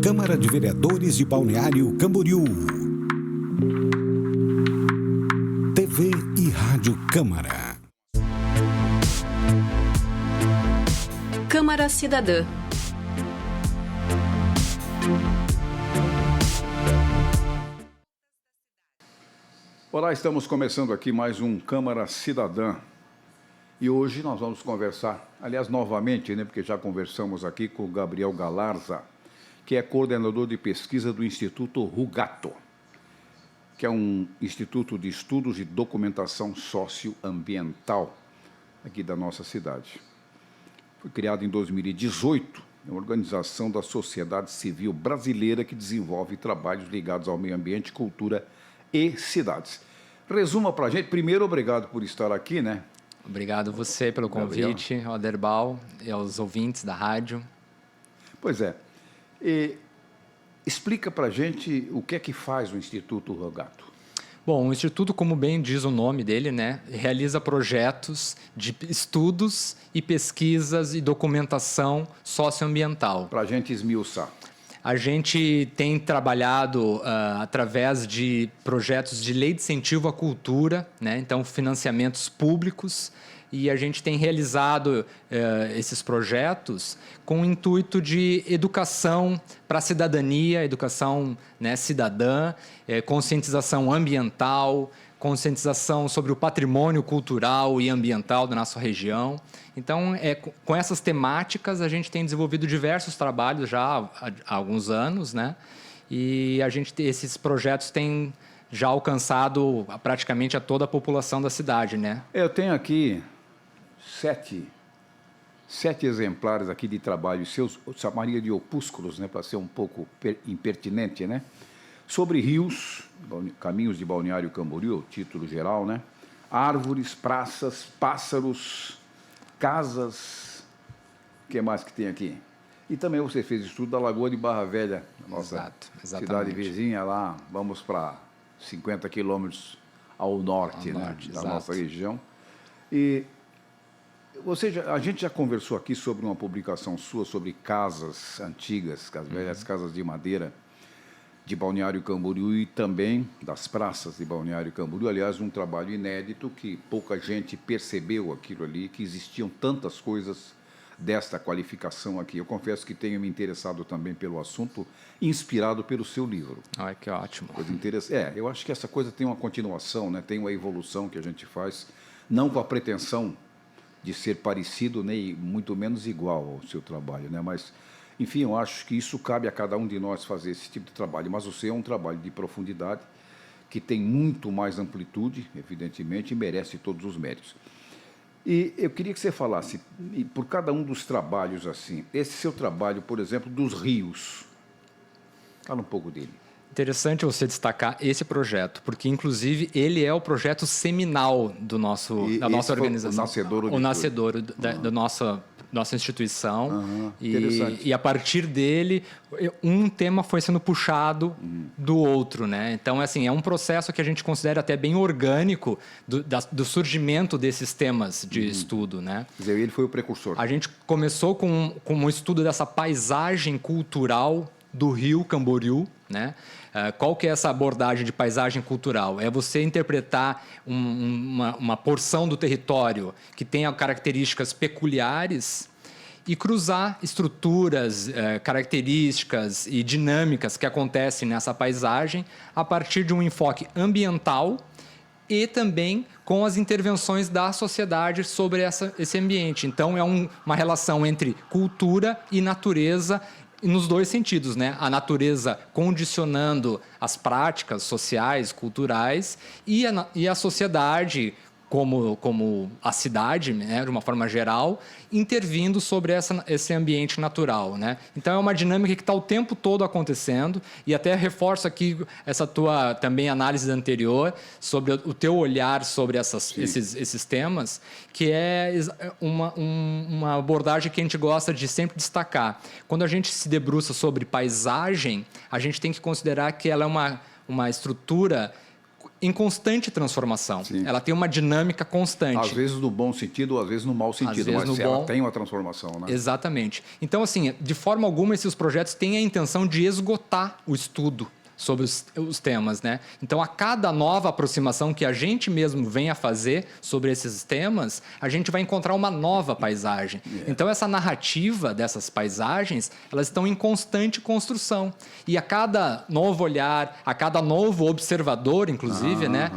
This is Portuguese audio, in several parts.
Câmara de Vereadores de Balneário Camboriú. TV e Rádio Câmara. Câmara Cidadã. Olá, estamos começando aqui mais um Câmara Cidadã. E hoje nós vamos conversar, aliás, novamente, porque já conversamos aqui com o Gabriel Galarza, que é coordenador de pesquisa do Instituto Rugato, que é um instituto de estudos e documentação socioambiental aqui da nossa cidade. Foi criado em 2018, é uma organização da sociedade civil brasileira que desenvolve trabalhos ligados ao meio ambiente, cultura e cidades. Resuma para a gente. Primeiro, obrigado por estar aqui, né? Obrigado você pelo convite, ao Aderbal e aos ouvintes da rádio. Pois é. Explica para a gente o que é que faz o Instituto Rugato. Bom, o Instituto, como bem diz o nome dele, né, realiza projetos de estudos e pesquisas e documentação socioambiental. Para a gente esmiuçar. A gente tem trabalhado através de projetos de lei de incentivo à cultura, né? Então, financiamentos públicos, e a gente tem realizado esses projetos com o intuito de educação para a cidadania, educação, né, cidadã, conscientização ambiental, conscientização sobre o patrimônio cultural e ambiental da nossa região. Então, com essas temáticas, a gente tem desenvolvido diversos trabalhos já há alguns anos, né? E esses projetos têm já alcançado praticamente a toda a população da cidade, né? Eu tenho aqui sete exemplares aqui de trabalho seus, chamaria de opúsculos, né, para ser um pouco impertinente, né? Sobre rios, caminhos de Balneário Camboriú, título geral, né? Árvores, praças, pássaros, casas, o que mais que tem aqui? E também você fez estudo da Lagoa de Barra Velha, nossa cidade vizinha lá, vamos para 50 quilômetros ao norte, né, da nossa região. E a gente já conversou aqui sobre uma publicação sua sobre casas antigas, as velhas casas de madeira de Balneário Camboriú e também das praças de Balneário Camboriú. Aliás, um trabalho inédito que pouca gente percebeu aquilo ali, que existiam tantas coisas desta qualificação aqui. Eu confesso que tenho me interessado também pelo assunto, inspirado pelo seu livro. Ai, que ótimo. Coisa interessante. Eu acho que essa coisa tem uma continuação, né? Tem uma evolução que a gente faz, não com a pretensão de ser parecido, nem muito menos igual ao seu trabalho, né? Mas, enfim, eu acho que isso cabe a cada um de nós fazer esse tipo de trabalho. Mas o seu é um trabalho de profundidade, que tem muito mais amplitude, evidentemente, e merece todos os méritos. E eu queria que você falasse, por cada um dos trabalhos assim, esse seu trabalho, por exemplo, dos rios. Fala um pouco dele. Interessante você destacar esse projeto, porque, inclusive, ele é o projeto seminal da nossa organização. O nascedor da nossa instituição. E a partir dele, um tema foi sendo puxado do outro, né? Então, assim, é um processo que a gente considera até bem orgânico do surgimento desses temas de estudo, né? Quer dizer, ele foi o precursor. A gente começou com um estudo dessa paisagem cultural do Rio Camboriú, né? Qual que é essa abordagem de paisagem cultural? É você interpretar uma porção do território que tenha características peculiares e cruzar estruturas, características e dinâmicas que acontecem nessa paisagem a partir de um enfoque ambiental e também com as intervenções da sociedade sobre esse ambiente. Então, é uma relação entre cultura e natureza, nos dois sentidos, né? A natureza condicionando as práticas sociais, culturais, e a sociedade, como a cidade, né, de uma forma geral, intervindo sobre esse ambiente natural, né? Então, é uma dinâmica que está o tempo todo acontecendo, e até reforço aqui essa tua também análise anterior sobre o teu olhar sobre esses temas, que é uma abordagem que a gente gosta de sempre destacar. Quando a gente se debruça sobre paisagem, a gente tem que considerar que ela é uma estrutura em constante transformação. Sim. Ela tem uma dinâmica constante. Às vezes no bom sentido, ou às vezes no mau sentido, vezes mas no ela bom. tem uma transformação, né? Exatamente. Então, assim, de forma alguma, esses projetos têm a intenção de esgotar o estudo sobre os temas, né? Então, a cada nova aproximação que a gente mesmo vem a fazer sobre esses temas, a gente vai encontrar uma nova paisagem. Então, essa narrativa dessas paisagens, elas estão em constante construção. E a cada novo olhar, a cada novo observador, inclusive, né?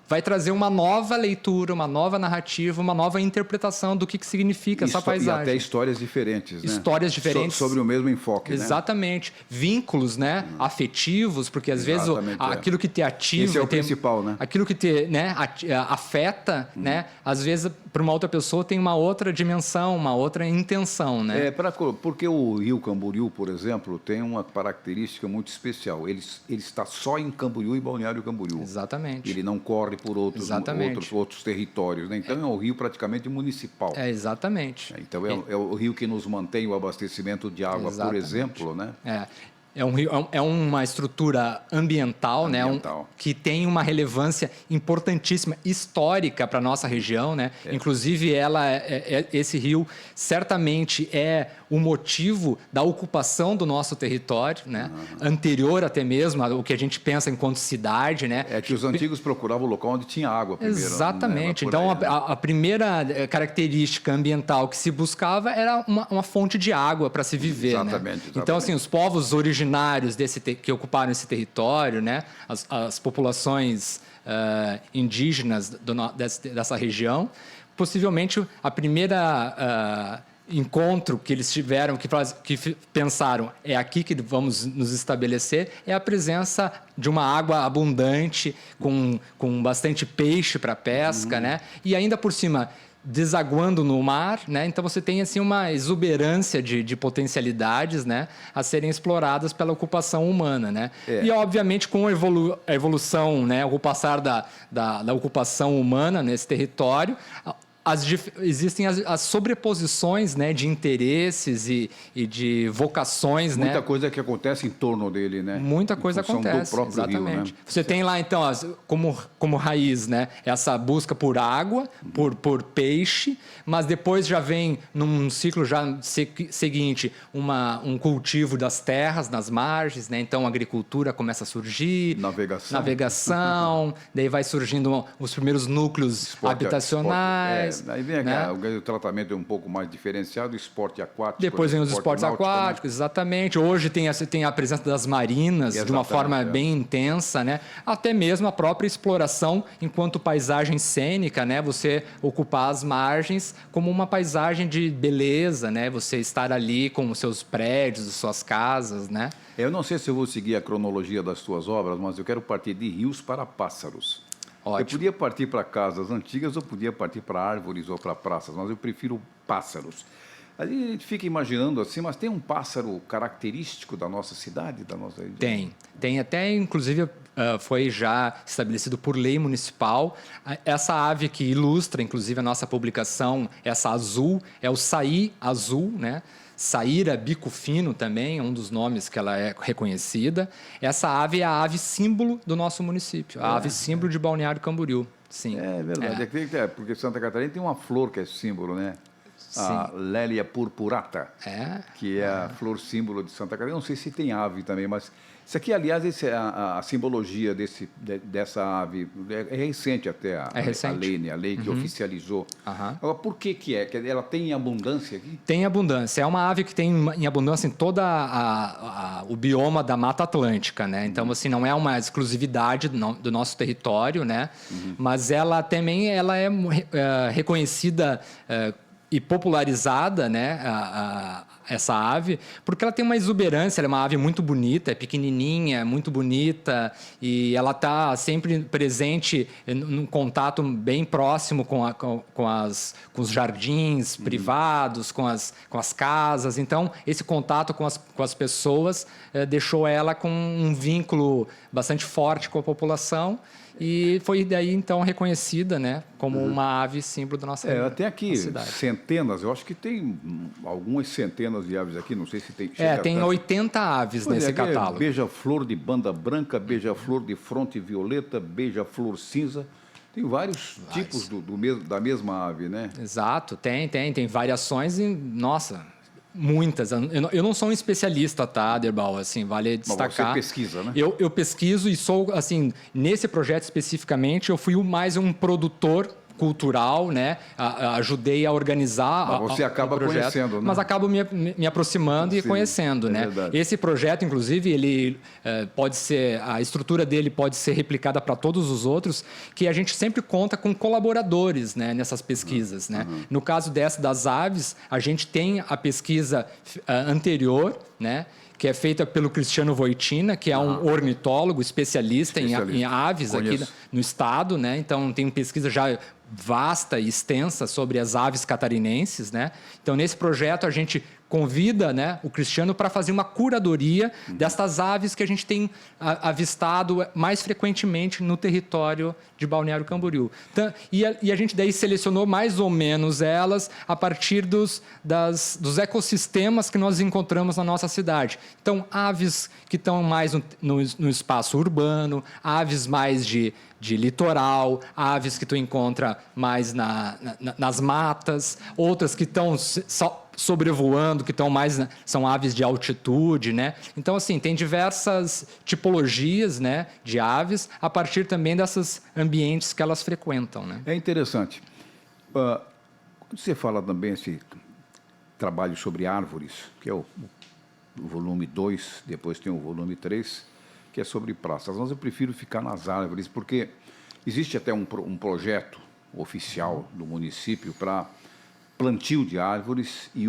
Vai trazer uma nova leitura, uma nova narrativa, uma nova interpretação do que significa essa paisagem. E até histórias diferentes, né? Histórias diferentes. Sobre o mesmo enfoque, Exatamente. Né? Vínculos, né? Afetivos, porque às vezes aquilo que te ativa... Esse é o principal, né? Aquilo que te, né, afeta, né? Às vezes, para uma outra pessoa, tem uma outra dimensão, uma outra intenção, né? Porque o Rio Camboriú, por exemplo, tem uma característica muito especial. Ele está só em Camboriú e Balneário Camboriú. Exatamente. Ele não corre por outros territórios, né? Então é um rio praticamente municipal. Exatamente. Então é o rio que nos mantém o abastecimento de água, por exemplo, né? É uma estrutura ambiental, né? Que tem uma relevância importantíssima, histórica para a nossa região, né? Inclusive, esse rio certamente é o motivo da ocupação do nosso território, né? Anterior até mesmo ao que a gente pensa enquanto cidade, né? É que os antigos procuravam o local onde tinha água primeiro. Exatamente. Então, a primeira característica ambiental que se buscava era uma fonte de água para se viver, exatamente. Então, assim, os povos originários que ocuparam esse território, né? As populações indígenas dessa região, possivelmente a primeira encontro que eles tiveram, que pensaram, é aqui que vamos nos estabelecer, é a presença de uma água abundante, com bastante peixe para pesca, né? E ainda por cima, desaguando no mar, né? Então você tem assim uma exuberância de potencialidades, né, a serem exploradas pela ocupação humana, né? E obviamente com a evolução, né, o passar da ocupação humana nesse território, existem as sobreposições, né, de interesses e de vocações, muita coisa que acontece em torno dele, né? Muita coisa acontece, do próprio exatamente. Rio, né? Você tem lá, então, como raiz, né, essa busca por água, por peixe, mas depois já vem, num ciclo já seguinte, um cultivo das terras, nas margens, né? Então, a agricultura começa a surgir. Navegação. Daí vai surgindo os primeiros núcleos habitacionais. Aí vem o tratamento é um pouco mais diferenciado, esporte aquático. Depois vem os esportes náutico, aquáticos, né? Exatamente. Hoje tem a presença das marinas de uma forma bem intensa, né? Até mesmo a própria exploração enquanto paisagem cênica, né? Você ocupar as margens como uma paisagem de beleza, né? Você estar ali com os seus prédios, as suas casas, né? Eu não sei se eu vou seguir a cronologia das suas obras, mas eu quero partir de rios para pássaros. Ótimo. Eu podia partir para casas antigas ou podia partir para árvores ou para praças, mas eu prefiro pássaros. A gente fica imaginando assim, mas tem um pássaro característico da nossa cidade, da nossa região? Tem até, inclusive, foi já estabelecido por lei municipal. Essa ave que ilustra, inclusive, a nossa publicação, essa azul, é o saí azul, né? Saíra bico fino também, é um dos nomes que ela é reconhecida. Essa ave é a ave símbolo do nosso município, a ave símbolo de Balneário Camboriú. Sim. É verdade, porque Santa Catarina tem uma flor que é símbolo, né? A Lélia purpurata, que é a flor símbolo de Santa Catarina. Não sei se tem ave também, mas isso aqui, aliás, a simbologia dessa ave é recente até, a lei que oficializou. Agora, por que é? Ela tem abundância aqui? Tem abundância. É uma ave que tem em abundância em todo o bioma da Mata Atlântica, né? Então, assim, não é uma exclusividade do nosso território, né? Mas ela também é reconhecida e popularizada, né, essa ave, porque ela tem uma exuberância, ela é uma ave muito bonita, é pequenininha, muito bonita, e ela está sempre presente num contato bem próximo com os jardins privados, com as casas. Então, esse contato com as pessoas deixou ela com um vínculo bastante forte com a população, e foi daí, então, reconhecida, né, como uma ave símbolo da nossa cidade. Tem aqui centenas, eu acho que tem algumas centenas centenas de aves aqui, não sei se tem... Tem 80 aves nesse catálogo. Beija-flor de banda branca, beija-flor de fronte violeta, beija-flor cinza. Tem vários tipos da mesma ave, né? Exato, tem variações e, nossa, muitas. Eu não sou um especialista, tá, Aderbal? Assim, vale destacar. Mas você pesquisa, né? Eu pesquiso e sou, assim, nesse projeto especificamente, eu fui mais um produtor cultural, né? Ajudei a organizar mas você acaba o projeto, conhecendo, né? mas acabo me aproximando e conhecendo, né? Verdade. Esse projeto, inclusive, ele pode ser, a estrutura dele pode ser replicada para todos os outros, que a gente sempre conta com colaboradores, né, nessas pesquisas, né? No caso das aves, a gente tem a pesquisa anterior, né, que é feita pelo Cristiano Voitina, que é um ornitólogo especialista em aves aqui no estado, né? Então tem uma pesquisa já vasta e extensa sobre as aves catarinenses, né? Então nesse projeto a gente convida, né, o Cristiano para fazer uma curadoria destas aves que a gente tem avistado mais frequentemente no território de Balneário Camboriú. Então, e a gente daí selecionou mais ou menos elas a partir dos ecossistemas que nós encontramos na nossa cidade. Então, aves que estão mais no espaço urbano, aves mais de litoral, aves que tu encontra mais nas matas, outras que estão sobrevoando, que estão mais, né, são aves de altitude, né? Então, assim, tem diversas tipologias, né, de aves a partir também desses ambientes que elas frequentam, né? É interessante. Quando você fala também esse trabalho sobre árvores, que é o volume 2, depois tem o volume 3, que é sobre praças. Mas eu prefiro ficar nas árvores, porque existe até um projeto oficial do município para plantio de árvores e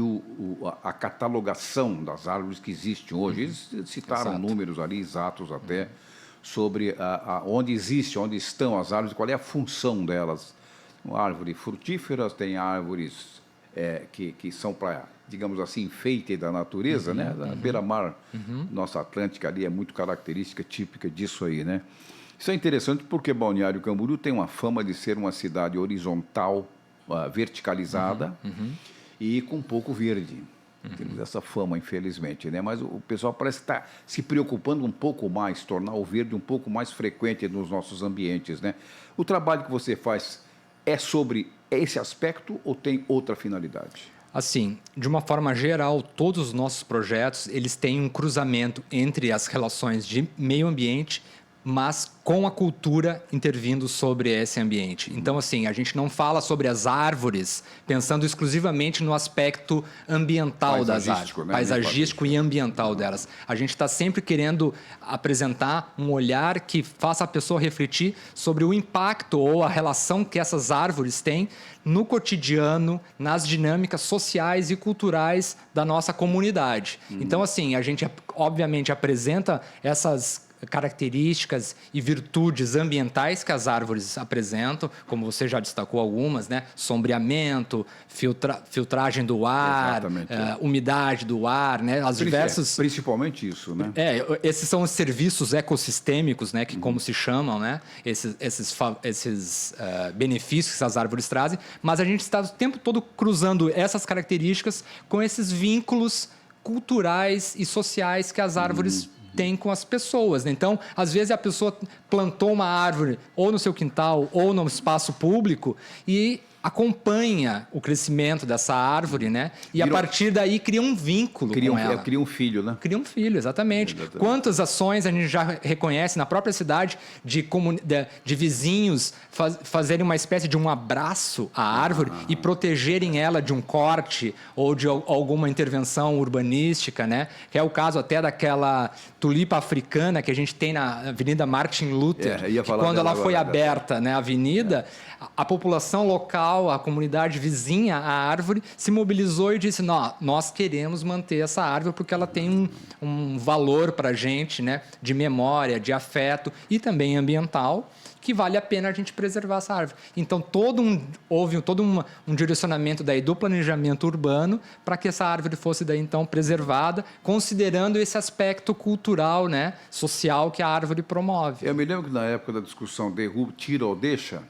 a catalogação das árvores que existem hoje. Eles citaram números ali exatos até sobre onde estão as árvores, qual é a função delas. Árvores frutíferas, tem árvores que são para, digamos assim, enfeite da natureza, né? A beira-mar, nossa Atlântica ali é muito característica, típica disso aí, né? Isso é interessante porque Balneário Camboriú tem uma fama de ser uma cidade horizontal, verticalizada e com pouco verde. Temos essa fama, infelizmente, né? Mas o pessoal parece que está se preocupando um pouco mais, tornar o verde um pouco mais frequente nos nossos ambientes, né? O trabalho que você faz é sobre esse aspecto ou tem outra finalidade? Assim, de uma forma geral, todos os nossos projetos, eles têm um cruzamento entre as relações de meio ambiente, mas com a cultura intervindo sobre esse ambiente. Então, assim, a gente não fala sobre as árvores pensando exclusivamente no aspecto ambiental das árvores, né? Paisagístico e ambiental delas. A gente está sempre querendo apresentar um olhar que faça a pessoa refletir sobre o impacto ou a relação que essas árvores têm no cotidiano, nas dinâmicas sociais e culturais da nossa comunidade. Então, assim, a gente, obviamente, apresenta essas características e virtudes ambientais que as árvores apresentam, como você já destacou algumas, né? Sombreamento, filtragem do ar, umidade do ar, né? As diversas... Principalmente isso, né? Esses são os serviços ecossistêmicos, né? Que como se chamam, né? Esses benefícios que as árvores trazem, mas a gente está o tempo todo cruzando essas características com esses vínculos culturais e sociais que as árvores tem com as pessoas, né? Então, às vezes a pessoa plantou uma árvore ou no seu quintal ou no espaço público e acompanha o crescimento dessa árvore, né? E a partir daí cria um vínculo com ela. Cria um filho, né? Cria um filho, exatamente. Quantas ações a gente já reconhece na própria cidade de vizinhos fazerem uma espécie de um abraço à árvore e protegerem ela de um corte ou de alguma intervenção urbanística, né? Que é o caso até daquela tulipa africana que a gente tem na Avenida Martin Luther, que quando ela foi aberta, né, a avenida, a população local, a comunidade vizinha à árvore, se mobilizou e disse, nós queremos manter essa árvore porque ela tem um valor para a gente, né, de memória, de afeto e também ambiental, que vale a pena a gente preservar essa árvore. Então, houve todo um direcionamento daí do planejamento urbano para que essa árvore fosse daí, então, preservada, considerando esse aspecto cultural, né, social que a árvore promove. Eu me lembro que na época da discussão tira ou deixa,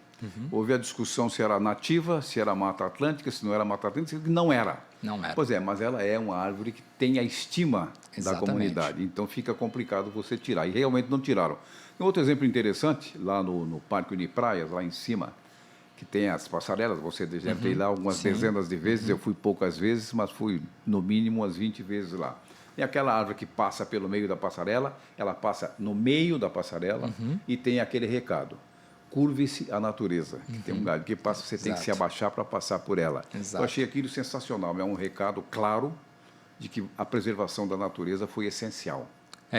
Houve a discussão se era nativa, se era Mata Atlântica, se não era Mata Atlântica, não era. Não era. Pois é, mas ela é uma árvore que tem a estima da Exatamente. comunidade, então fica complicado você tirar. E realmente não tiraram. Um outro exemplo interessante, lá no Parque Unipraias, lá em cima, que tem as passarelas, você deve ter ido lá algumas dezenas de vezes, eu fui poucas vezes, mas fui no mínimo umas 20 vezes lá. Tem aquela árvore que passa pelo meio da passarela, ela passa no meio da passarela e tem aquele recado: curve-se a natureza, que tem um galho que passa, você tem que se abaixar para passar por ela. Exato. Eu achei aquilo sensacional, é um recado claro de que a preservação da natureza foi essencial.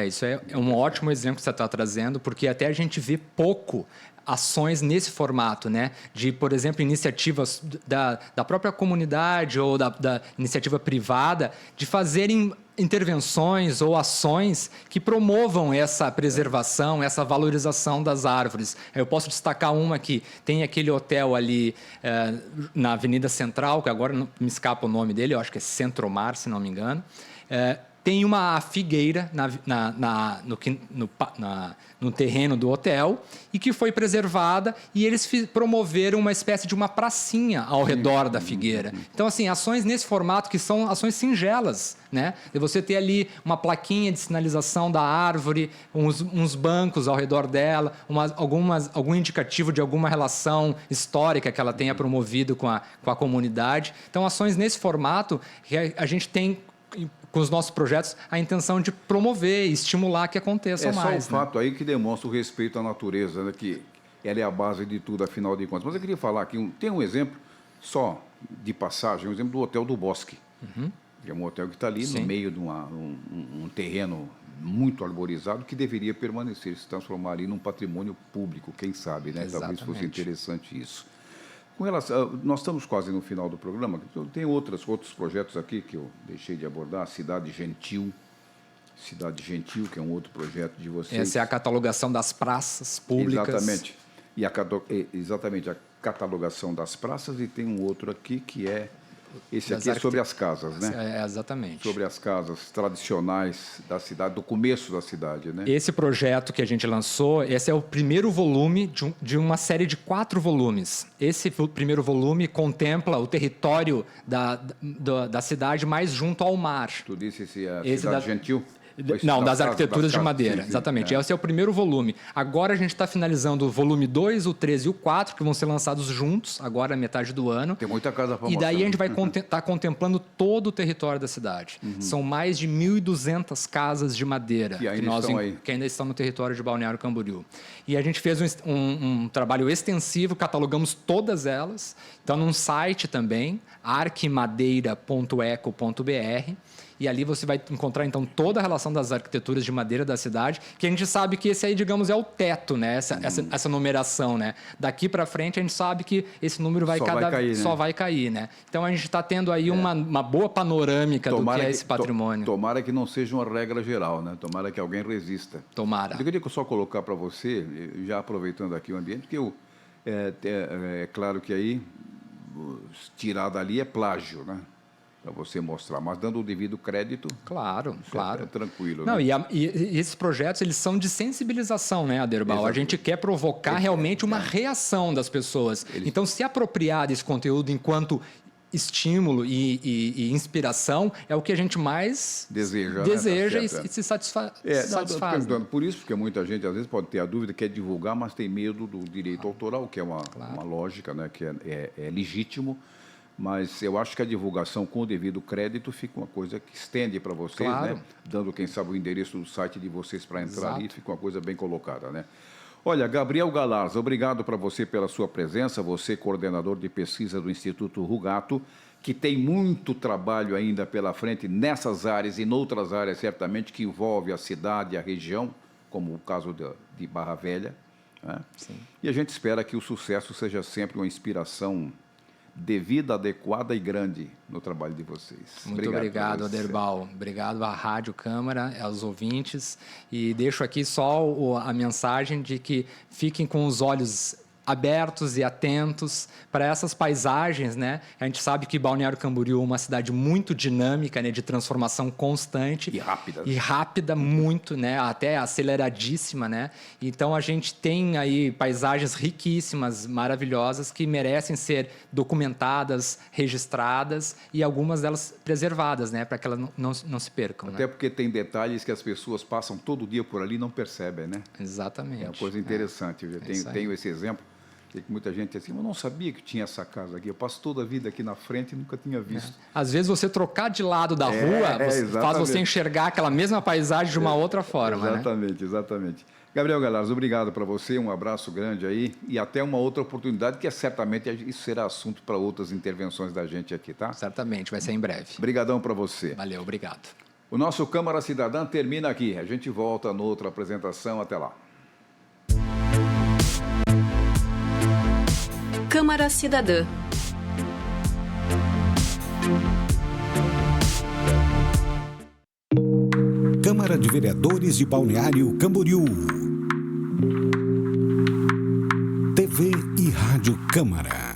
Isso é um ótimo exemplo que você está trazendo, porque até a gente vê pouco ações nesse formato, né? De, por exemplo, iniciativas da própria comunidade ou da iniciativa privada de fazerem intervenções ou ações que promovam essa preservação, essa valorização das árvores. Eu posso destacar uma aqui. Tem aquele hotel ali na Avenida Central, que agora não me escapa o nome dele, eu acho que é Centromar, se não me engano. Tem uma figueira no terreno do hotel e que foi preservada, e eles promoveram uma espécie de uma pracinha ao redor da figueira. Então, assim, ações nesse formato que são ações singelas, né? De você ter ali uma plaquinha de sinalização da árvore, uns bancos ao redor dela, algum indicativo de alguma relação histórica que ela tenha promovido com a comunidade. Então, ações nesse formato que a gente tem, com os nossos projetos, a intenção de promover e estimular que aconteçam mais. É só o fato aí que demonstra o respeito à natureza, né, que ela é a base de tudo, afinal de contas. Mas eu queria falar aqui, tem um exemplo, só de passagem, um exemplo do Hotel do Bosque, que é um hotel que está ali no meio de um terreno muito arborizado, que deveria permanecer, se transformar ali num patrimônio público, quem sabe, né? Talvez fosse interessante isso. Com relação, nós estamos quase no final do programa. Tem outros projetos aqui que eu deixei de abordar. Cidade Gentil, que é um outro projeto de vocês. Essa é a catalogação das praças públicas. Exatamente. Exatamente, a catalogação das praças, e tem um outro aqui que é... Esse aqui é sobre as casas, né? Exatamente. Sobre as casas tradicionais da cidade, do começo da cidade, né? Esse projeto que a gente lançou, esse é o primeiro volume de uma série de 4 volumes. Esse primeiro volume contempla o território da cidade mais junto ao mar. Tu disse Cidade Gentil? Não, das arquiteturas de madeira, sim, exatamente. Esse é o primeiro volume. Agora a gente está finalizando o volume 2, o 3 e o 4, que vão ser lançados juntos, agora na metade do ano. Tem muita casa para mostrar. E daí a gente vai estar contemplando todo o território da cidade. São mais de 1.200 casas de madeira que ainda estão no território de Balneário Camboriú. E a gente fez um trabalho extensivo, catalogamos todas elas. Então, num site também, arquimadeira.eco.br. E ali você vai encontrar, então, toda a relação das arquiteturas de madeira da cidade, que a gente sabe que esse aí, digamos, é o teto, né? Essa numeração, né? Daqui para frente, a gente sabe que esse número só vai cair, né? Então, a gente está tendo aí uma boa panorâmica do que é esse patrimônio. Tomara que não seja uma regra geral, né? Tomara que alguém resista. Tomara. Eu queria só colocar para você, já aproveitando aqui o ambiente, porque é claro que aí, tirar dali é plágio, né? Para você mostrar, mas dando o devido crédito. Claro. É tranquilo. Não, né? e esses projetos, eles são de sensibilização, né, Aderbal? A gente quer provocar realmente uma reação das pessoas. Então, se apropriar desse conteúdo enquanto estímulo e inspiração é o que a gente mais deseja né? e se satisfaz. Perguntando por isso, porque muita gente às vezes pode ter a dúvida, quer divulgar, mas tem medo do direito autoral, que é uma lógica, né, que é legítimo. Mas eu acho que a divulgação com o devido crédito fica uma coisa que estende para vocês, né? Dando, quem sabe, o endereço do site de vocês para entrar ali, fica uma coisa bem colocada, né? Olha, Gabriel Galarza, obrigado para você pela sua presença, você coordenador de pesquisa do Instituto Rugato, que tem muito trabalho ainda pela frente nessas áreas e noutras áreas, certamente, que envolve a cidade e a região, como o caso de Barra Velha, né? Sim. E a gente espera que o sucesso seja sempre uma inspiração devida, adequada e grande no trabalho de vocês. Muito obrigado, Aderbal. Obrigado à Rádio Câmara, aos ouvintes. E deixo aqui só a mensagem de que fiquem com os olhos abertos e atentos para essas paisagens, né? A gente sabe que Balneário Camboriú é uma cidade muito dinâmica, né? De transformação constante. E rápida. E rápida muito, né? Até aceleradíssima, né? Então, a gente tem aí paisagens riquíssimas, maravilhosas, que merecem ser documentadas, registradas e algumas delas preservadas, né? Para que elas não se percam. Até né? porque tem detalhes que as pessoas passam todo dia por ali e não percebem, né? Exatamente. É uma coisa interessante. Eu tenho esse exemplo. Tem que muita gente diz assim, eu não sabia que tinha essa casa aqui. Eu passo toda a vida aqui na frente e nunca tinha visto. Às vezes você trocar de lado da rua faz você enxergar aquela mesma paisagem de uma outra forma. Exatamente, né? exatamente. Gabriel Gallardo, obrigado para você, um abraço grande aí e até uma outra oportunidade, que certamente isso será assunto para outras intervenções da gente aqui, tá? Certamente, vai ser em breve. Obrigadão para você. Valeu, obrigado. O nosso Câmara Cidadã termina aqui. A gente volta noutra apresentação. Até lá. Câmara Cidadã. Câmara de Vereadores de Balneário Camboriú. TV e Rádio Câmara.